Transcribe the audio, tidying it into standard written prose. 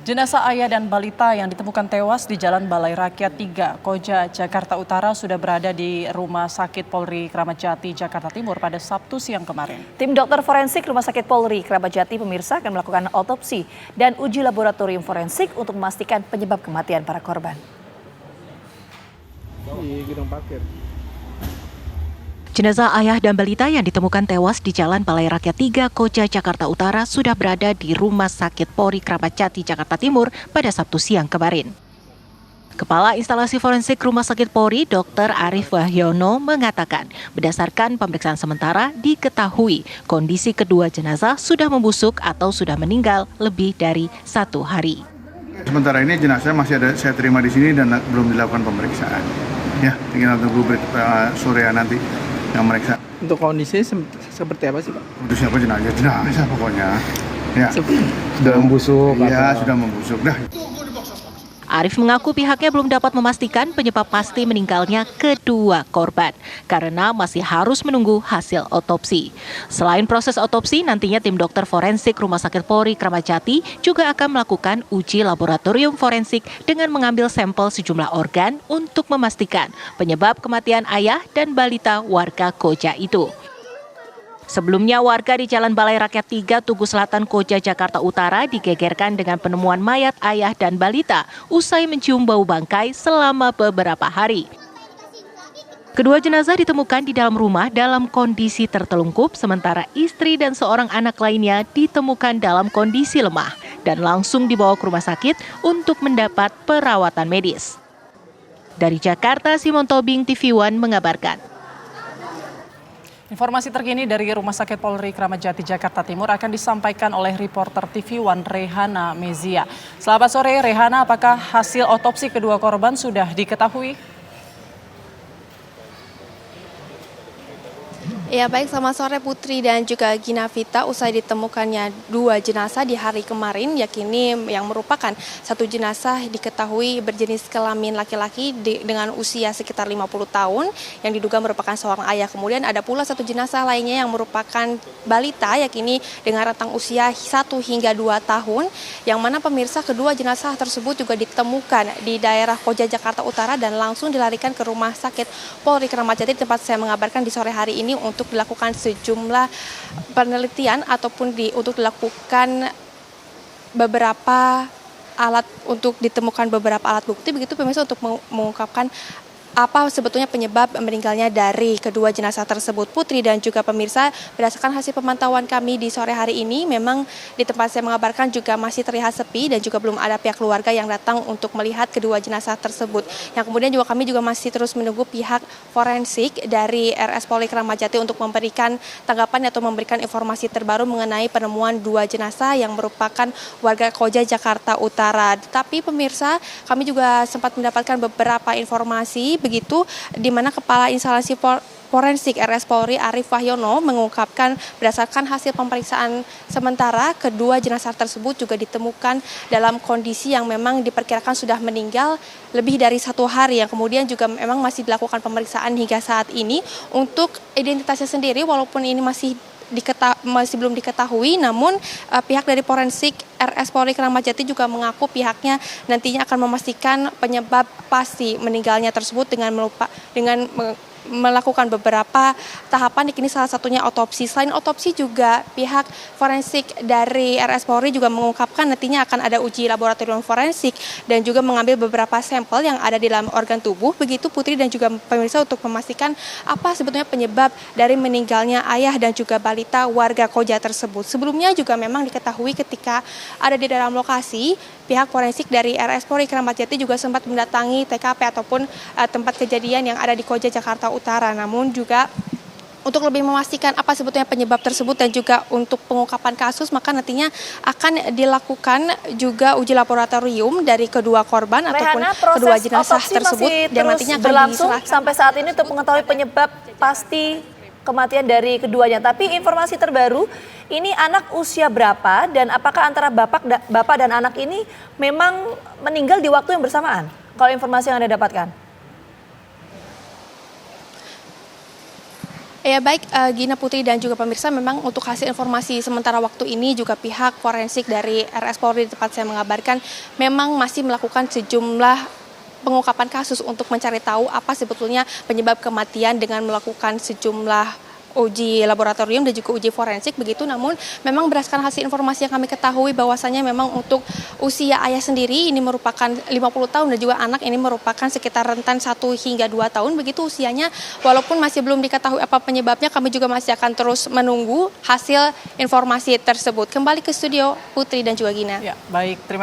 Jenazah ayah dan balita yang ditemukan tewas di Jalan Balai Rakyat 3, Koja, Jakarta Utara sudah berada di Rumah Sakit Polri Kramat Jati, Jakarta Timur pada Sabtu siang kemarin. Tim dokter forensik Rumah Sakit Polri Kramat Jati pemirsa akan melakukan autopsi dan uji laboratorium forensik untuk memastikan penyebab kematian para korban. Di gedung parkir. Jenazah ayah dan balita yang ditemukan tewas di Jalan Balai Rakyat 3, Koja, Jakarta Utara sudah berada di Rumah Sakit Polri Kramat Jati, Jakarta Timur pada Sabtu siang kemarin. Kepala Instalasi Forensik Rumah Sakit Polri, Dr. Arif Wahyono mengatakan, berdasarkan pemeriksaan sementara diketahui kondisi kedua jenazah sudah membusuk atau sudah meninggal lebih dari 1 hari. Sementara ini jenazah masih ada saya terima di sini dan belum dilakukan pemeriksaan. Ya, tinggal tunggu sore nanti yang meriksa. Untuk kondisi seperti apa sih Pak? Untuk siapa jenazah pokoknya. Ya. Sudah membusuk. Iya, sudah membusuk. Dah. Arif mengaku pihaknya belum dapat memastikan penyebab pasti meninggalnya kedua korban karena masih harus menunggu hasil otopsi. Selain proses otopsi, nantinya tim dokter forensik Rumah Sakit Polri Kramat Jati juga akan melakukan uji laboratorium forensik dengan mengambil sampel sejumlah organ untuk memastikan penyebab kematian ayah dan balita warga Koja itu. Sebelumnya warga di Jalan Balai Rakyat 3, Tugu Selatan, Koja, Jakarta Utara digegerkan dengan penemuan mayat ayah dan balita usai mencium bau bangkai selama beberapa hari. Kedua jenazah ditemukan di dalam rumah dalam kondisi tertelungkup, sementara istri dan seorang anak lainnya ditemukan dalam kondisi lemah dan langsung dibawa ke rumah sakit untuk mendapat perawatan medis. Dari Jakarta, Simon Tobing, TV One mengabarkan. Informasi terkini dari Rumah Sakit Polri Kramat Jati, Jakarta Timur akan disampaikan oleh reporter TV One Rehana Mezia. Selamat sore Rehana, apakah hasil otopsi kedua korban sudah diketahui? Ya baik, selamat sore Putri dan juga Gina Vita. Usai ditemukannya 2 jenazah di hari kemarin, yakni yang merupakan 1 jenazah diketahui berjenis kelamin laki-laki dengan usia sekitar 50 tahun yang diduga merupakan seorang ayah. Kemudian ada pula 1 jenazah lainnya yang merupakan balita, yakni dengan rentang usia 1 hingga 2 tahun, yang mana pemirsa kedua jenazah tersebut juga ditemukan di daerah Koja, Jakarta Utara dan langsung dilarikan ke Rumah Sakit Polri Kramat Jati, tempat saya mengabarkan di sore hari ini untuk dilakukan sejumlah penelitian ataupun untuk dilakukan beberapa alat, untuk ditemukan beberapa alat bukti begitu pemirsa, untuk mengungkapkan apa sebetulnya penyebab meninggalnya dari kedua jenazah tersebut. Putri dan juga pemirsa, berdasarkan hasil pemantauan kami di sore hari ini, memang di tempat saya mengabarkan juga masih terlihat sepi dan juga belum ada pihak keluarga yang datang untuk melihat kedua jenazah tersebut. Yang kemudian juga kami juga masih terus menunggu pihak forensik dari RS Polri Kramat Jati untuk memberikan tanggapan atau memberikan informasi terbaru mengenai penemuan 2 jenazah yang merupakan warga Koja, Jakarta Utara. Tapi pemirsa, kami juga sempat mendapatkan beberapa informasi begitu, di mana Kepala Instalasi Forensik RS Polri Arif Wahyono mengungkapkan berdasarkan hasil pemeriksaan sementara kedua jenazah tersebut juga ditemukan dalam kondisi yang memang diperkirakan sudah meninggal lebih dari 1 hari, yang kemudian juga memang masih dilakukan pemeriksaan hingga saat ini. Untuk identitasnya sendiri walaupun ini masih belum diketahui, namun pihak dari forensik RS Polri Kramat Jati juga mengaku pihaknya nantinya akan memastikan penyebab pasti meninggalnya tersebut dengan melakukan beberapa tahapan, ini salah satunya otopsi. Selain otopsi juga pihak forensik dari RS Polri juga mengungkapkan nantinya akan ada uji laboratorium forensik dan juga mengambil beberapa sampel yang ada di dalam organ tubuh begitu Putri dan juga pemirsa, untuk memastikan apa sebetulnya penyebab dari meninggalnya ayah dan juga balita warga Koja tersebut. Sebelumnya juga memang diketahui ketika ada di dalam lokasi, pihak forensik dari RS Polri Kramat Jati juga sempat mendatangi TKP ataupun tempat kejadian yang ada di Koja, Jakarta Utara. Namun juga untuk lebih memastikan apa sebetulnya penyebab tersebut dan juga untuk pengungkapan kasus, maka nantinya akan dilakukan juga uji laboratorium dari kedua korban ataupun kedua jenazah tersebut dan nantinya akan berlangsung sampai saat ini untuk mengetahui penyebab pasti kematian dari keduanya. Tapi informasi terbaru, ini anak usia berapa dan apakah antara bapak dan anak ini memang meninggal di waktu yang bersamaan? Kalau informasi yang Anda dapatkan. Ya baik, Gina Putri dan juga pemirsa, memang untuk hasil informasi sementara waktu ini juga pihak forensik dari RS Polri tempat saya mengabarkan memang masih melakukan sejumlah pengungkapan kasus untuk mencari tahu apa sebetulnya penyebab kematian dengan melakukan sejumlah uji laboratorium dan juga uji forensik begitu. Namun memang berdasarkan hasil informasi yang kami ketahui bahwasannya memang untuk usia ayah sendiri ini merupakan 50 tahun dan juga anak ini merupakan sekitar rentan 1 hingga 2 tahun begitu usianya. Walaupun masih belum diketahui apa penyebabnya, kami juga masih akan terus menunggu hasil informasi tersebut. Kembali ke studio Putri dan juga Gina. Ya, baik. Terima